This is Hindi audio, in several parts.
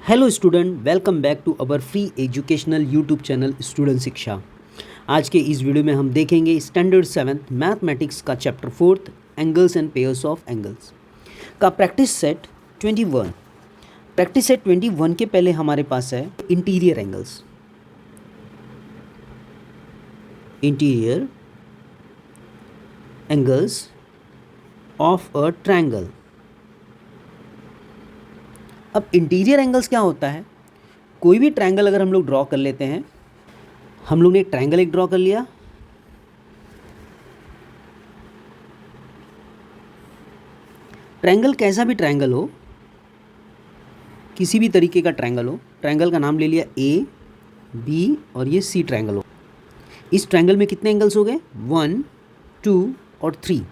Hello student, welcome back to our free educational YouTube channel student Shiksha. आज के इस वीडियो में हम देखेंगे स्टैंडर्ड 7th मैथमेटिक्स का chapter 4th angles and pairs of angles का प्रैक्टिस सेट 21। प्रैक्टिस सेट 21 के पहले हमारे पास है interior angles. Interior angles of a triangle. अब इंटीरियर एंगल्स क्या होता है? कोई भी ट्रायंगल अगर हम लोग ड्रॉ कर लेते हैं, हम लोग ने एक ट्रायंगल एक ड्रॉ कर लिया, ट्रायंगल कैसा भी ट्रायंगल हो, किसी भी तरीके का ट्रायंगल हो, ट्रायंगल का नाम ले लिया ए, बी और ये सी ट्रायंगल हो। इस ट्रायंगल में कितने एंगल्स हो गए? 1, 2 और 3।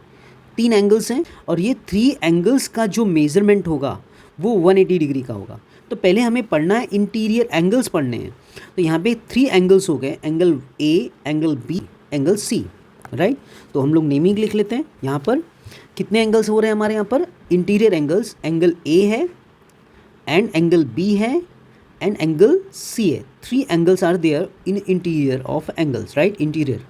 3 एंगल्स हैं और ये 3 एंगल्स का जो मेजरमेंट होगा वो 180 डिग्री का होगा। तो पहले हमें पढ़ना है, इंटीरियर एंगल्स पढ़ने हैं। तो यहाँ पे 3 एंगल्स हो गए, angle A, angle B, angle C, right. तो हम लोग नेमिंग लिख लेते हैं। यहाँ पर कितने एंगल्स हो रहे हैं हमारे यहाँ पर? इंटीरियर एंगल्स, एंगल ए है एंड एंगल बी है एंड एंगल सी है। 3 angles are there in interior of angles, right, interior.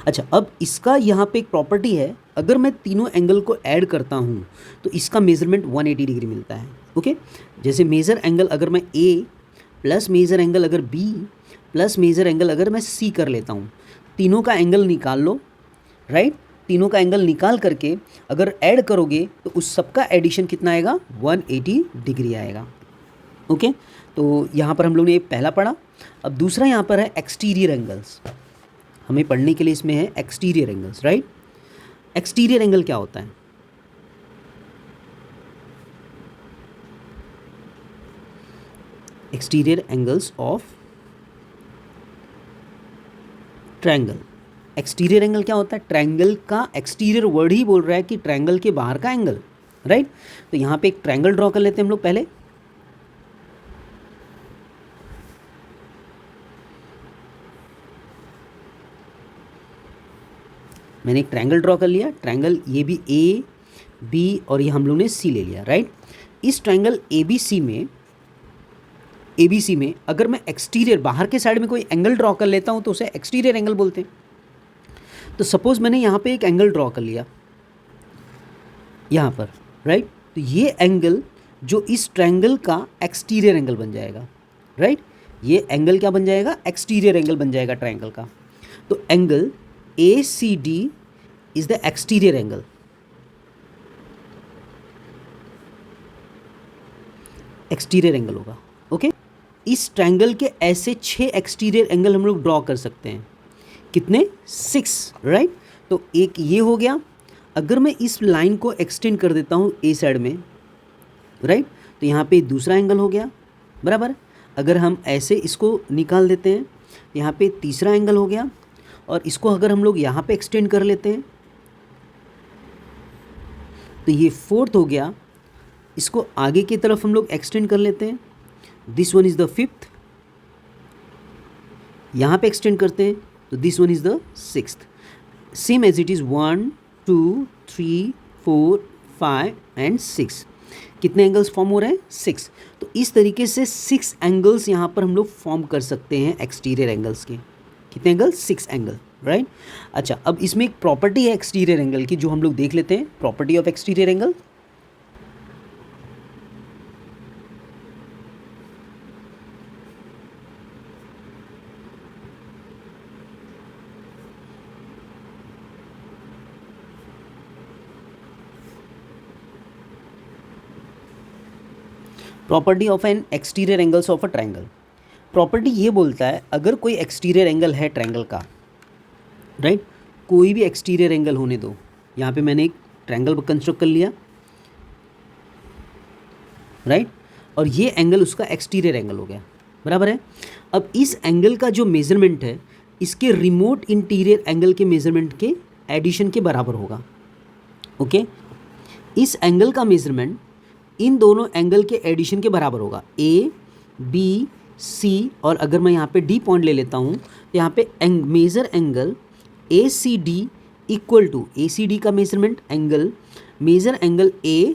अच्छा, अब इसका यहाँ पे एक प्रॉपर्टी है, अगर मैं तीनों एंगल को ऐड करता हूँ तो इसका मेजरमेंट 180 डिग्री मिलता है। ओके, जैसे मेजर एंगल अगर मैं ए प्लस मेजर एंगल अगर बी प्लस मेजर एंगल अगर मैं सी कर लेता हूँ, तीनों का एंगल निकाल लो, राइट। तीनों का एंगल निकाल करके अगर ऐड करोगे तो उस सबका एडिशन कितना आएगा? 180 डिग्री आएगा। ओके, तो यहाँ पर हम लोग ने ये पहला पढ़ा। अब दूसरा यहाँ पर है एक्सटीरियर एंगल्स। हमें पढ़ने के लिए इसमें है exterior angles, right. Exterior angle क्या होता है? Exterior angles of triangle. Exterior angle क्या होता है? ट्रायंगल का एक्सटीरियर वर्ड ही बोल रहा है कि ट्रायंगल के बाहर का एंगल, राइट। तो यहाँ पे एक ट्रायंगल ड्रॉ कर लेते हैं हम लोग पहले। मैंने एक ट्रायंगल ड्रॉ कर लिया। ट्रायंगल ये भी ए, बी और ये हम लोग ने सी ले लिया, राइट। इस ट्रायंगल ए बी सी में अगर मैं एक्सटीरियर बाहर के साइड में कोई एंगल ड्रॉ कर लेता हूँ तो उसे एक्सटीरियर एंगल बोलते हैं। तो सपोज मैंने यहाँ पे एक एंगल ड्रॉ कर लिया यहाँ पर, राइट। तो ये एंगल जो इस ट्रायंगल का एक्सटीरियर एंगल बन जाएगा, राइट। ये एंगल क्या बन जाएगा? एक्सटीरियर एंगल बन जाएगा ट्रायंगल का। तो angle ACD is the exterior angle. Exterior angle होगा, ओके। इस ट्रायंगल के ऐसे 6 एक्सटीरियर एंगल हम लोग ड्रॉ कर सकते हैं। कितने? 6, राइट। तो एक ये हो गया। अगर मैं इस लाइन को एक्सटेंड कर देता हूँ ए साइड में, राइट, तो यहाँ पे दूसरा एंगल हो गया, बराबर। अगर हम ऐसे इसको निकाल देते हैं, यहाँ पे तीसरा एंगल हो गया। और इसको अगर हम लोग यहाँ पे एक्सटेंड कर लेते हैं तो ये 4th हो गया। इसको आगे की तरफ हम लोग एक्सटेंड कर लेते हैं, this one is the 5th। यहाँ पे एक्सटेंड करते हैं तो this one is the 6th। Same as it is 1, 2, 3, 4, 5 and 6। कितने एंगल्स फॉर्म हो रहे हैं? 6। तो इस तरीके से 6 एंगल्स यहाँ पर हम लोग फॉर्म कर सकते हैं एक्सटीरियर एंगल्स के। कितने एंगल? 6 angle, right. अच्छा, अब इसमें एक प्रॉपर्टी है एक्सटीरियर एंगल की जो हम लोग देख लेते हैं। Property of exterior angle. Property of an exterior angles of a triangle. Property ये बोलता है, अगर कोई एक्सटीरियर एंगल है ट्रायंगल का, राइट, कोई भी एक्सटीरियर एंगल होने दो। यहाँ पे मैंने एक ट्रायंगल कंस्ट्रक्ट कर लिया, राइट, और ये एंगल उसका एक्सटीरियर एंगल हो गया, बराबर है। अब इस एंगल का जो मेजरमेंट है इसके रिमोट इंटीरियर एंगल के मेजरमेंट के एडिशन के बराबर होगा, ओके। इस एंगल का मेजरमेंट इन दोनों एंगल के एडिशन के बराबर होगा, ए, बी, सी। और अगर मैं यहाँ पे डी पॉइंट ले लेता हूँ तो यहाँ पे major angle ACD equal to ACD का measurement angle, major angle A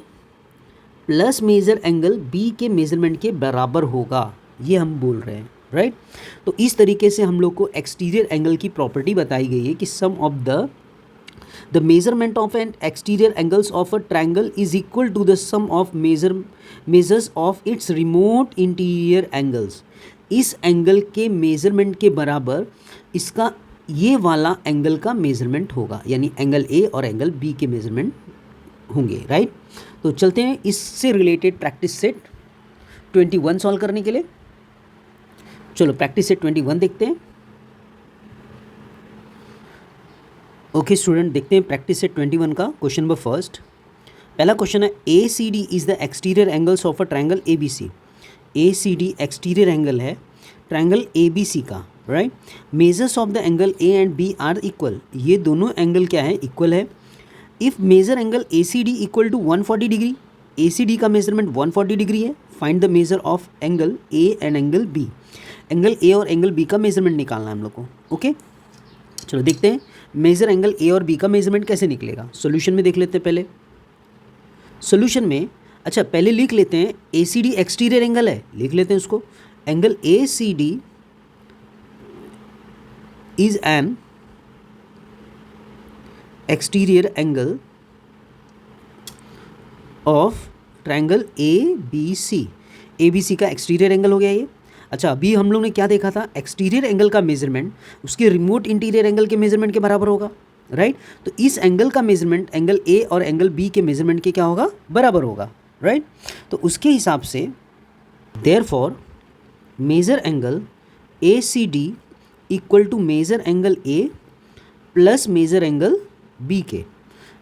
plus major angle B के मेजरमेंट के बराबर होगा, ये हम बोल रहे हैं, राइट। तो इस तरीके से हम लोग को एक्सटीरियर एंगल की प्रॉपर्टी बताई गई है कि sum of the measurement of an exterior angles of a triangle is equal to the sum of measures of its remote interior angles. इस एंगल के मेजरमेंट के बराबर इसका ये वाला एंगल का मेजरमेंट होगा, यानी एंगल ए और एंगल बी के मेजरमेंट होंगे, राइट। तो चलते हैं इससे रिलेटेड प्रैक्टिस सेट 21 सॉल्व करने के लिए। चलो प्रैक्टिस सेट 21 देखते हैं। ओके स्टूडेंट, देखते हैं प्रैक्टिस सेट 21 का क्वेश्चन नंबर फर्स्ट। पहला क्वेश्चन है A C D is the exterior angles of a triangle A B C. A C D exterior angle है ट्रायंगल ए बी सी का, right. Measures of the angle A and B are equal, ये दोनों एंगल क्या है, इक्वल है। If measure angle A C D equal to 140 degree, A C D का मेजरमेंट 140 डिग्री है, find the major of angle A and angle B. Angle A और एंगल बी का मेजरमेंट निकालना है हम लोग को, ओके। चलो देखते हैं मेजर एंगल ए और बी का मेजरमेंट कैसे निकलेगा। सॉल्यूशन में देख लेते हैं पहले। सॉल्यूशन में अच्छा पहले लिख लेते हैं A C D exterior angle है, लिख लेते हैं उसको। Angle A C D is an exterior angle of triangle A B C. A B C का एक्सटीरियर एंगल हो गया ये। अच्छा अभी हम लोग ने क्या देखा था, एक्सटीरियर एंगल का मेजरमेंट उसके रिमोट इंटीरियर एंगल के मेजरमेंट के बराबर होगा, राइट। तो इस एंगल का मेजरमेंट एंगल ए और एंगल बी के मेजरमेंट के क्या होगा, बराबर होगा, राइट। तो उसके हिसाब से therefore major angle A C D equal to major angle A plus major angle B के,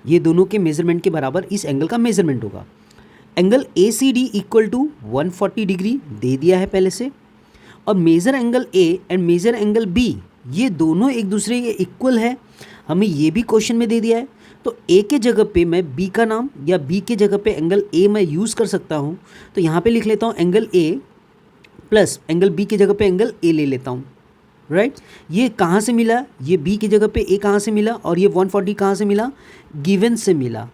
ये दोनों के मेजरमेंट के बराबर इस एंगल का मेजरमेंट होगा। Angle A C D equal to 140 degree दे दिया है पहले से, और measure angle A and measure angle B ये दोनों एक दूसरे के इक्वल है, हमें ये भी क्वेश्चन में दे दिया है। तो ए के जगह पे मैं बी का नाम या बी के जगह पे एंगल ए मैं यूज़ कर सकता हूँ। तो यहाँ पे लिख लेता हूँ angle A plus angle B की जगह पे एंगल ए ले लेता हूँ, राइट। ये कहाँ से मिला, ये बी की जगह पे ए कहाँ से मिला, और ये 140 कहाँ से मिला, गिवन से मिला।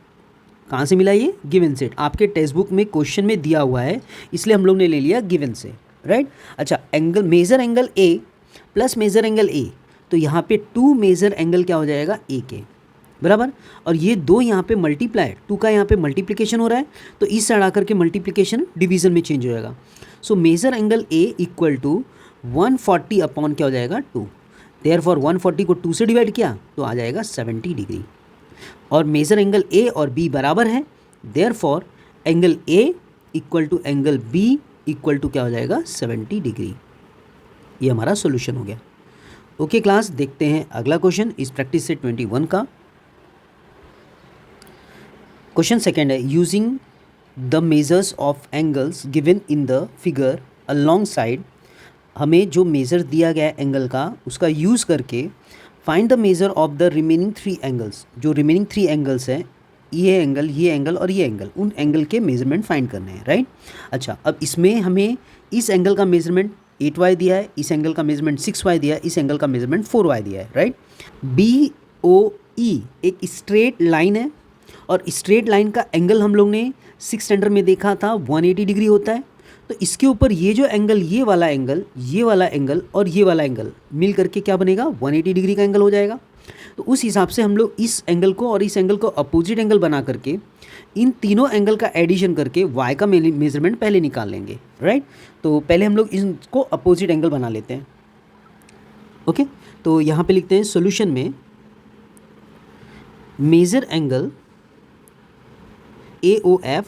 कहाँ से मिला, ये गिवन से। आपके टेक्स्ट बुक में क्वेश्चन में दिया हुआ है, इसलिए हम लोग ने ले लिया गिवन से, राइट। अच्छा angle major angle A plus major angle A, तो यहाँ पे 2 मेजर एंगल क्या हो जाएगा, ए के बराबर। और ये 2 यहाँ पे मल्टीप्लाई, 2 का यहाँ पे मल्टीप्लिकेशन हो रहा है, तो इस साइड आकर के मल्टीप्लिकेशन डिवीजन में चेंज हो जाएगा। So major angle A equal to 140 upon क्या हो जाएगा, 2। देयरफॉर 140 को 2 से डिवाइड किया तो आ जाएगा 70 डिग्री। और मेजर एंगल ए और बी बराबर है, therefore angle A equal to angle B equal to क्या हो जाएगा, 70 डिग्री। ये हमारा सॉल्यूशन हो गया। ओके क्लास, देखते हैं अगला क्वेश्चन इस प्रैक्टिस से 21 का। क्वेश्चन सेकेंड है, using the measures of angles given in the figure along side, हमें जो मेज़र दिया गया है एंगल का उसका यूज़ करके find the measure of the remaining 3 angles. जो रिमेनिंग 3 एंगल्स हैं, ये एंगल और ये एंगल, उन एंगल के मेजरमेंट फाइंड करने हैं, राइट। अच्छा अब इसमें हमें इस एंगल का मेजरमेंट 8y दिया है, इस एंगल का मेजरमेंट 6y दिया है, इस एंगल का मेजरमेंट 4y दिया है, राइट। बी ओ ई एक स्ट्रेट लाइन है, और स्ट्रेट लाइन का एंगल हम लोग ने 6th स्टैंडर्ड में देखा था 180 डिग्री होता है। तो इसके ऊपर ये जो एंगल, ये वाला एंगल और ये वाला एंगल मिल करके क्या बनेगा, 180 डिग्री का एंगल हो जाएगा। तो उस हिसाब से हम लोग इस एंगल को और इस एंगल को अपोजिट एंगल बना करके इन तीनों एंगल का एडिशन करके y का मेजरमेंट पहले निकाल लेंगे, राइट। तो पहले हम लोग इसको अपोजिट एंगल बना लेते हैं, ओके। तो यहाँ पे लिखते हैं सॉल्यूशन में major angle AOF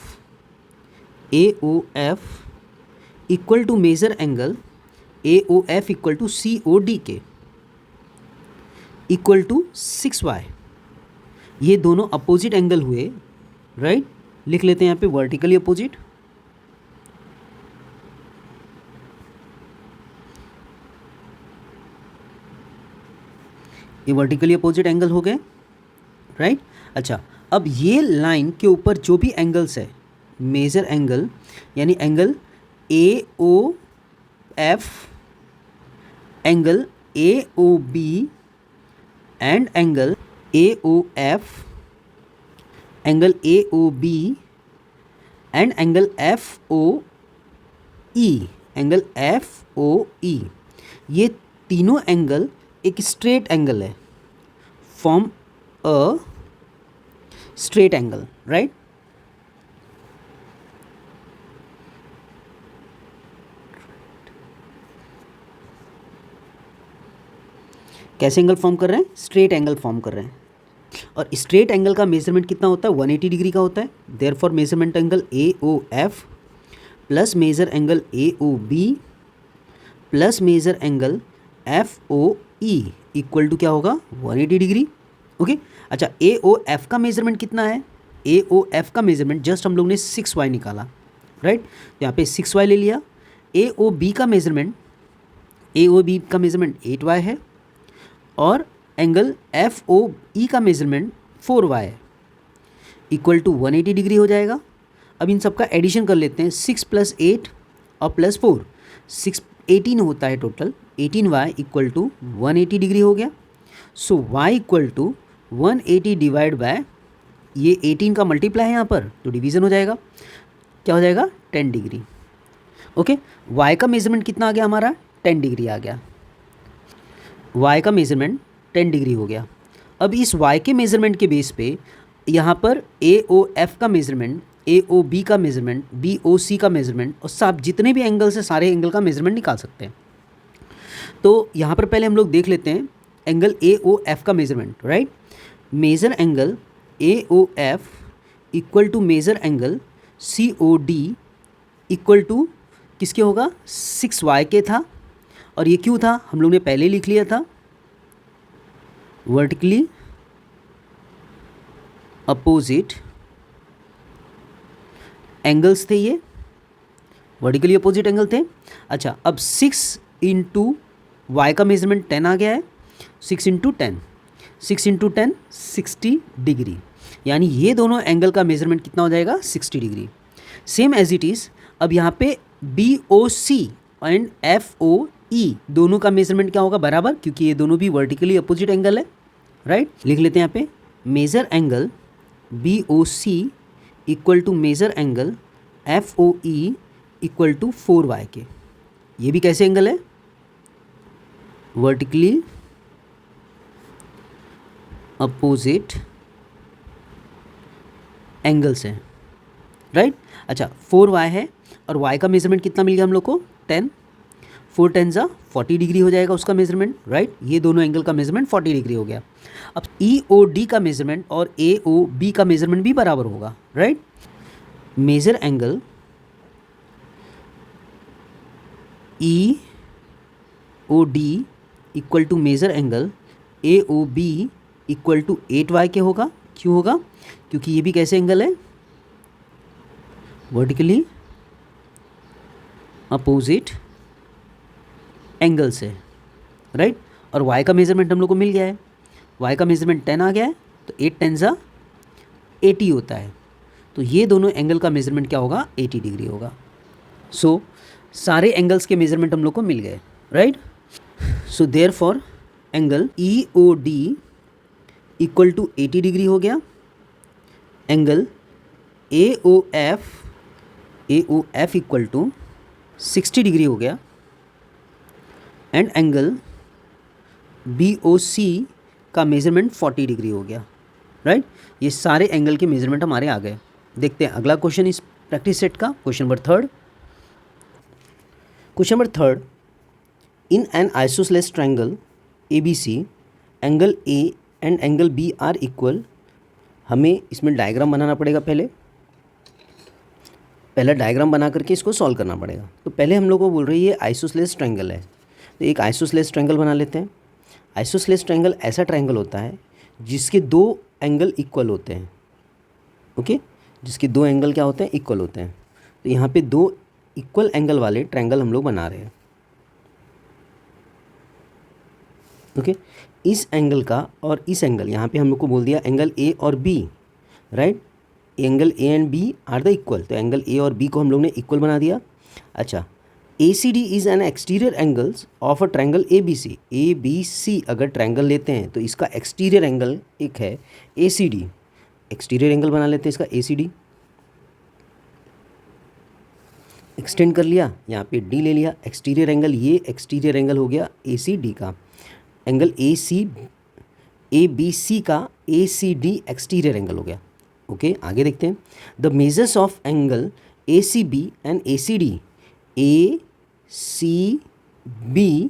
equal to major angle AOF equal to COD के इक्वल टू 6y। ये दोनों अपोजिट एंगल हुए, राइट। लिख लेते हैं यहाँ पे वर्टिकली अपोजिट, ये वर्टिकली अपोजिट एंगल हो गए, राइट। अच्छा अब ये लाइन के ऊपर जो भी एंगल्स है, मेजर एंगल यानी angle AOF, angle AOB and angle AOF, angle AOB and angle F O E, angle F O E, ये तीनों एंगल एक स्ट्रेट एंगल है, form a straight angle, right. कैसे एंगल फॉर्म कर रहे हैं? स्ट्रेट एंगल फॉर्म कर रहे हैं। और स्ट्रेट एंगल का मेजरमेंट कितना होता है? 180 डिग्री का होता है। Therefore measurement angle A O F plus major angle A O B plus major angle F O E equal to क्या होगा? 180 डिग्री। ओके, अच्छा ए ओ एफ का मेजरमेंट कितना है? ए ओ एफ का मेजरमेंट जस्ट हम लोग ने 6y निकाला, राइट। तो यहाँ पे 6y ले लिया। ए ओ बी का मेजरमेंट, ए ओ बी का मेजरमेंट 8y है और एंगल एफ ओ ई का मेजरमेंट 4y है, इक्वल टू 180 डिग्री हो जाएगा। अब इन सब का एडिशन कर लेते हैं, 6 + 8 और +4, 6 18 होता है total. 18y equal to 180 degree हो गया। So y equal to 180 divide by, ये 18 का मल्टीप्लाई है यहाँ पर तो डिवीज़न हो जाएगा, क्या हो जाएगा? 10 डिग्री। ओके, y का मेजरमेंट कितना आ गया हमारा? 10 डिग्री आ गया। y का मेजरमेंट 10 डिग्री हो गया। अब इस y के मेजरमेंट के बेस पे यहाँ पर ए ओ एफ का मेजरमेंट, ए ओ बी का मेजरमेंट, बी ओ सी का मेजरमेंट और सब जितने भी एंगल से सारे एंगल का मेजरमेंट निकाल सकते हैं। तो यहाँ पर पहले हम लोग देख लेते हैं एंगल ए ओ एफ का measurement, right. Major angle A O F equal to major angle C O D equal to किसके होगा? 6y के था। और ये क्यों था? हम लोग ने पहले लिख लिया था, वर्टिकली अपोजिट एंगल्स थे, ये वर्टिकली अपोजिट एंगल थे। अच्छा, अब 6 इंटू वाई का मेजरमेंट 10 आ गया है, 6 इंटू 10, 6 इंटू 10 60 डिग्री, यानी ये दोनों एंगल का मेजरमेंट कितना हो जाएगा? 60 degree. Same as it is अब यहाँ पे B O C and F O E दोनों का मेजरमेंट क्या होगा? बराबर, क्योंकि ये दोनों भी वर्टिकली अपोजिट एंगल है, राइट। लिख लेते हैं यहाँ पे major angle B O C equal to major angle F O E equal to 4y के। ये भी कैसे एंगल है? वर्टिकली अपोजिट एंगल्स हैं, राइट। अच्छा, 4y है और y का मेजरमेंट कितना मिल गया हम लोग को? 10, 4 10 जा 40 डिग्री हो जाएगा उसका मेजरमेंट, राइट। ये दोनों एंगल का मेजरमेंट 40 डिग्री हो गया। अब ई ओ डी का मेजरमेंट और ए ओ बी का मेजरमेंट भी बराबर होगा, right. Major angle E O D equal to major angle A O B equal to 8y के होगा। क्यों होगा? क्योंकि ये भी कैसे एंगल है? वर्टिकली अपोजिट एंगल से, राइट। और y का मेजरमेंट हम लोग को मिल गया है, y का मेजरमेंट 10 आ गया है, तो 8 10 जा 80 होता है। तो ये दोनों एंगल का मेजरमेंट क्या होगा? 80 डिग्री होगा। सो सारे एंगल्स के मेजरमेंट हम लोग को मिल गए, right. So therefore angle E O D equal to 80 degree हो गया। Angle A O F equal to 60 degree हो गया। And angle B O C का मेजरमेंट 40 डिग्री हो गया, राइट। ये सारे एंगल के मेजरमेंट हमारे आ गए। देखते हैं अगला क्वेश्चन इस प्रैक्टिस सेट का, question number 3। Question number 3, in an isosceles triangle A B C angle A and angle B are equal. हमें इसमें डायग्राम बनाना पड़ेगा, पहला डायग्राम बना करके इसको सॉल्व करना पड़ेगा। तो पहले हम लोग को बोल रही है आइसोसेलेस ट्रायंगल है, तो एक आइसोसेलेस ट्रायंगल बना लेते हैं। आइसोसेलेस ट्रायंगल ऐसा ट्रायंगल होता है जिसके 2 एंगल इक्वल होते हैं, ओके, जिसके 2 एंगल क्या होते हैं? इक्वल होते हैं। तो यहाँ पे 2 इक्वल एंगल वाले ट्रायंगल हम लोग बना रहे हैं, ओके। इस एंगल का और इस एंगल, यहाँ पे हम लोग को बोल दिया एंगल ए और B, right. Angle A and B are the equal, तो एंगल ए और बी को हम लोग ने इक्वल बना दिया। अच्छा, A C D is an exterior angles of a triangle A B C. A B C अगर ट्रायंगल लेते हैं तो इसका एक्सटीरियर एंगल एक है A C D, exterior angle बना लेते हैं इसका ए सी डी। एक्सटेंड कर लिया, यहाँ पे डी ले लिया, एक्सटीरियर एंगल, ये एक्सटीरियर एंगल हो गया ए सी डी का, एंगल ए बी सी का A C D exterior angle हो गया। ओके, आगे देखते हैं। The measures of angle A C B and A C D, A C B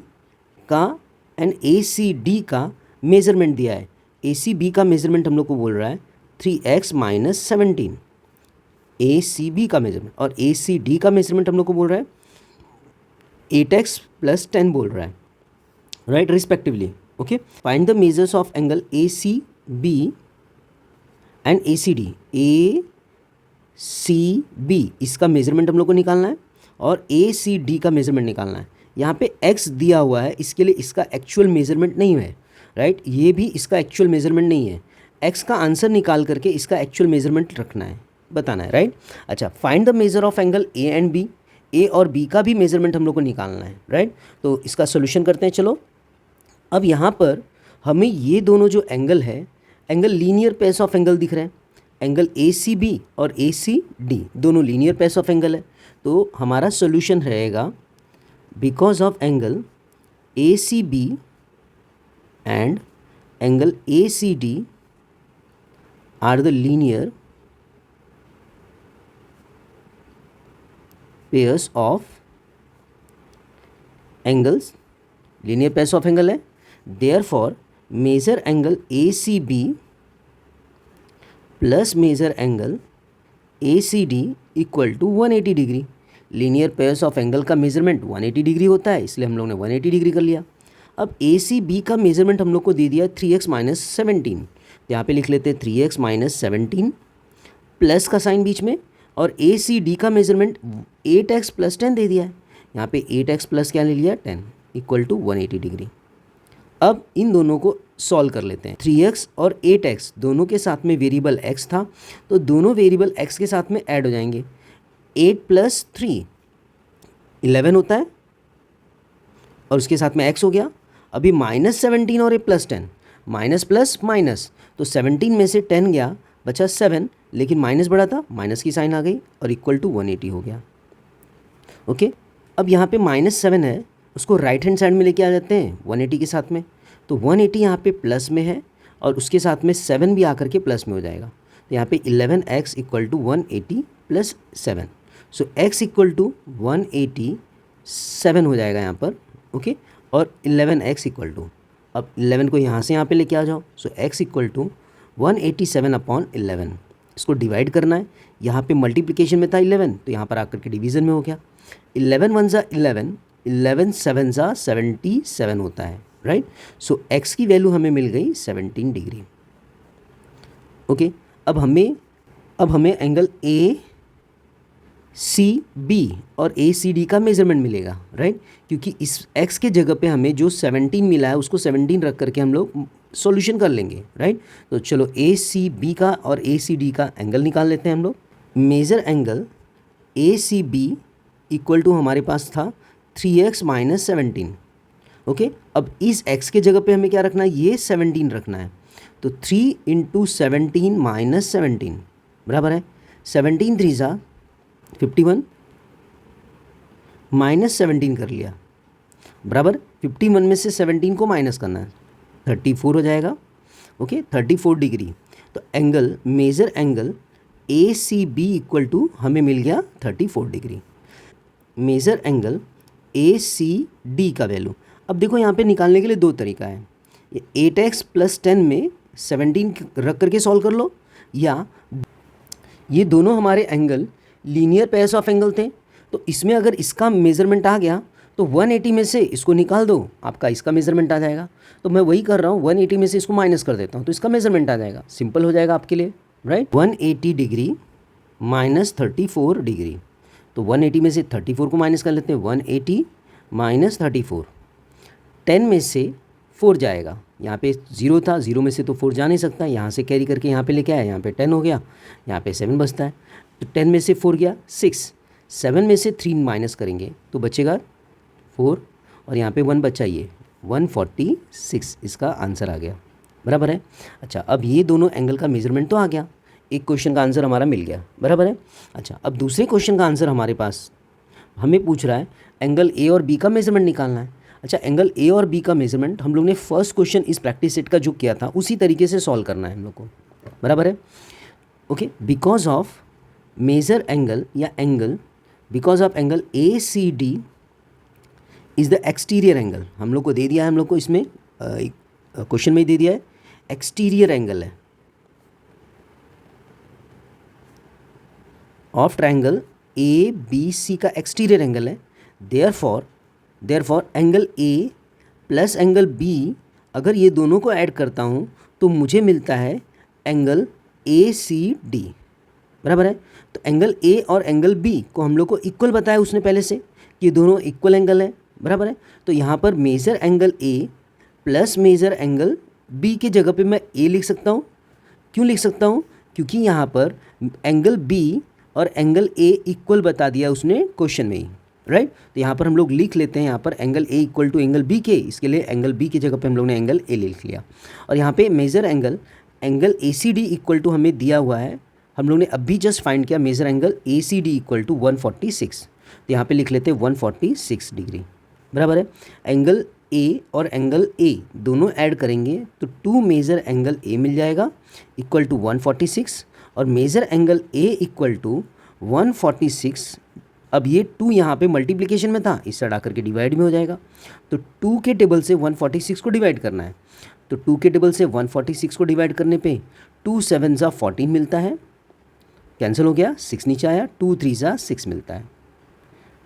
का एंड ए सी डी का मेजरमेंट दिया है। ए सी बी का मेजरमेंट हम लोग को बोल रहा है 3x माइनस 17, ए सी बी का मेजरमेंट, और ए सी डी का मेजरमेंट हम लोग को बोल रहा है 8x प्लस 10 बोल रहा है, right, respectively. Okay, find the measures of angle A C B and A C D. A C B इसका मेजरमेंट हम लोग को निकालना है और ए सी डी का मेजरमेंट निकालना है। यहाँ पे x दिया हुआ है, इसके लिए इसका एक्चुअल मेजरमेंट नहीं है, राइट, ये भी इसका एक्चुअल मेजरमेंट नहीं है। x का आंसर निकाल करके इसका एक्चुअल मेजरमेंट रखना है, बताना है, राइट। अच्छा, find the major of angle A and B, A और बी का भी मेजरमेंट हम लोग को निकालना है, राइट। तो इसका सोल्यूशन करते हैं, चलो। अब यहाँ पर हमें ये दोनों जो एंगल है, angle linear pairs of angle दिख रहे हैं, एंगल ए सी बी और ए सी डी दोनों लीनियर पेयर्स ऑफ एंगल है। तो हमारा सोल्यूशन रहेगा because of angle A C B and angle A C D are the linear pairs of angles, linear pairs of angle है। Therefore major angle A C B plus major angle A C D equal to 180 degree. Linear pairs of angle का मेजरमेंट 180 डिग्री होता है, इसलिए हम लोग ने 180 डिग्री कर लिया। अब ए सी बी का मेजरमेंट हम लोग को दे दिया 3x माइनस 17, यहाँ पे लिख लेते हैं 3x माइनस 17 प्लस का साइन बीच में, और ए सी डी का मेजरमेंट 8x प्लस 10 दे दिया है, यहाँ पे 8x प्लस क्या ले लिया 10 इक्वल टू 180 डिग्री। अब इन दोनों को सॉल्व कर लेते हैं। 3x और 8x दोनों के साथ में वेरिएबल x था, तो दोनों वेरिएबल x के साथ में ऐड हो जाएंगे। 8 प्लस 3 11 होता है, और उसके साथ में x हो गया। अभी माइनस 17 और ये प्लस 10, माइनस प्लस माइनस, तो 17 में से 10 गया, बचा 7, लेकिन माइनस बढ़ा था, माइनस की साइन आ गई और इक्वल टू 180 हो गया। ओके, अब यहाँ पे -7 है, उसको राइट हैंड साइड में लेके आ जाते हैं 180 के साथ में, तो 180 यहाँ पे प्लस में है और उसके साथ में 7 भी आकर के प्लस में हो जाएगा। तो यहाँ पे 11x equal to 180 plus 7, so x equal to 187 हो जाएगा यहाँ पर। ओके, और 11x इक्वल टू, अब 11 को यहाँ से यहाँ पे लेके आ जाओ, सो x इक्वल टू 187 अपॉन 11। इसको डिवाइड करना है, यहाँ पे मल्टीप्लिकेशन में था 11, तो यहाँ पर आकर के डिवीज़न में हो गया। 11 1 ज़ा 11, 11 7 ज़ा 77 होता है, राइट। सो x की वैल्यू हमें मिल गई 17 डिग्री। ओके, अब हमें एंगल ए सी बी और ए सी डी का मेजरमेंट मिलेगा, राइट, क्योंकि इस x के जगह पे हमें जो 17 मिला है उसको 17 रख करके हम लोग सॉल्यूशन कर लेंगे, राइट। तो चलो ए सी बी का और ए सी डी का एंगल निकाल लेते हैं हम लोग। Measure angle A C B equal to हमारे पास था 3x माइनस 17। ओके, अब इस x के जगह पे हमें क्या रखना है, ये 17 रखना है, तो 3 इंटू 17 माइनस 17 बराबर है 17 3 ज़ा 51 माइनस 17 कर लिया, बराबर 51 में से 17 को माइनस करना है, 34 हो जाएगा। Okay, 34 degree. तो angle, major angle A C B equal to हमें मिल गया 34 degree. Measure angle A C D का वैल्यू, अब देखो यहाँ पे निकालने के लिए दो तरीका है, ये 8x प्लस 10 में 17 रख करके सॉल्व कर लो, या ये दोनों हमारे angle linear pairs of angle थे, तो इसमें अगर इसका मेज़रमेंट आ गया तो 180 में से इसको निकाल दो, आपका इसका मेज़रमेंट आ जाएगा। तो मैं वही कर रहा हूँ, 180 में से इसको माइनस कर देता हूँ तो इसका मेज़रमेंट आ जाएगा, सिंपल हो जाएगा आपके लिए, राइट। 180 डिग्री माइनस 34 डिग्री, तो 180 में से 34 को माइनस कर लेते हैं, 180 माइनस 34, 10 में से 4 जाएगा, यहाँ पे 0 था, 0 में से तो 4 जा नहीं सकता, यहाँ से कैरी करके यहाँ पे लेके आया, यहाँ पे 10 हो गया, यहाँ पे 7 बचता है, तो 10 में से 4 गया 6, 7 में से 3 माइनस करेंगे तो बचेगा 4, और यहाँ पे 1 बचा, ये 146 इसका आंसर आ गया, बराबर है। अच्छा, अब ये दोनों एंगल का मेजरमेंट तो आ गया, एक क्वेश्चन का आंसर हमारा मिल गया, बराबर है। अच्छा, अब दूसरे क्वेश्चन का आंसर हमारे पास हमें पूछ रहा है एंगल ए और बी का मेजरमेंट निकालना है। अच्छा, एंगल ए और बी का मेजरमेंट हम लोग ने फर्स्ट क्वेश्चन इस प्रैक्टिस सेट का जो किया था उसी तरीके से सॉल्व करना है हम लोग को, बराबर है। Okay, because of major angle या angle, because of angle A C D is the exterior angle, हम लोग को दे दिया है, हम लोग को इसमें क्वेश्चन में ही दे दिया है एक्सटीरियर एंगल है of triangle A B C का एक्सटीरियर एंगल है। Therefore angle A plus angle B, अगर ये दोनों को ऐड करता हूँ तो मुझे मिलता है एंगल ए सी डी, बराबर है। तो एंगल ए और एंगल बी को हम लोग को इक्वल बताया उसने पहले से कि ये दोनों इक्वल एंगल है, बराबर है। तो यहाँ पर measure angle A plus major angle B के जगह पे मैं ए लिख सकता हूँ। क्यों लिख सकता हूँ? क्योंकि यहाँ पर एंगल बी और एंगल ए इक्वल बता दिया उसने क्वेश्चन में ही, राइट। तो यहाँ पर हम लोग लिख लेते हैं यहाँ पर angle A equal to angle B के, इसके लिए एंगल बी की जगह पे हम लोग ने एंगल ए लिख लिया। और यहाँ पे major angle A C D equal to हमें दिया हुआ है, हम लोग ने अभी जस्ट फाइंड किया measure angle A C D equal to 146, तो यहाँ पे लिख लेते हैं 146 डिग्री, बराबर है। एंगल ए और एंगल ए दोनों ऐड करेंगे तो 2 मेजर एंगल ए मिल जाएगा इक्वल टू 146, और measure angle A equal to 146। अब ये 2 यहाँ पे मल्टीप्लिकेशन में था, इस साइड आकर के डिवाइड में हो जाएगा, तो 2 के टेबल से 146 को डिवाइड करना है, तो 2 के टेबल से 146 को डिवाइड करने पे 2 7 ज़ा 14 मिलता है, कैंसिल हो गया, 6 नीचे आया, 2 3 ज़ा 6 मिलता है,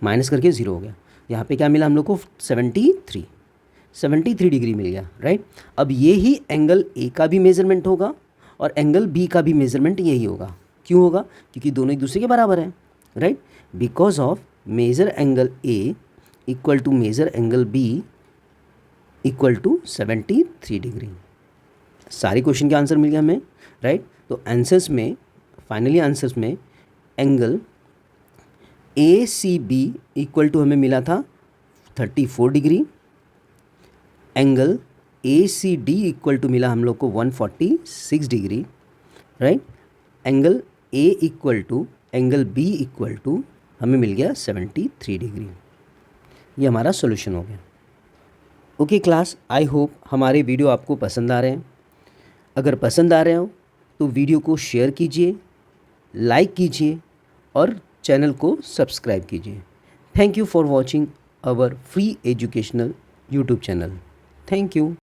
माइनस करके 0 हो गया। यहाँ पे क्या मिला हम लोग को 73 डिग्री मिल गया, राइट। अब ये ही एंगल ए का भी मेजरमेंट होगा और एंगल बी का भी मेजरमेंट यही होगा। क्यों होगा? क्योंकि दोनों एक दूसरे के बराबर हैं, right. Because of major angle A equal to major angle B equal to 73 degree. सारे क्वेश्चन के आंसर मिल गया हमें, राइट। तो आंसर्स में, फाइनली आंसर्स में angle A C B equal to हमें मिला था 34 degree, angle A C D equal to मिला हम लोग को 146 degree, right. Angle A equal to angle B equal to हमें मिल गया 73 डिग्री। ये हमारा सॉल्यूशन हो गया। ओके क्लास, आई होप हमारे वीडियो आपको पसंद आ रहे हैं। अगर पसंद आ रहे हो तो वीडियो को शेयर कीजिए, लाइक कीजिए और चैनल को सब्सक्राइब कीजिए। Thank you for watching our free educational YouTube channel. Thank you.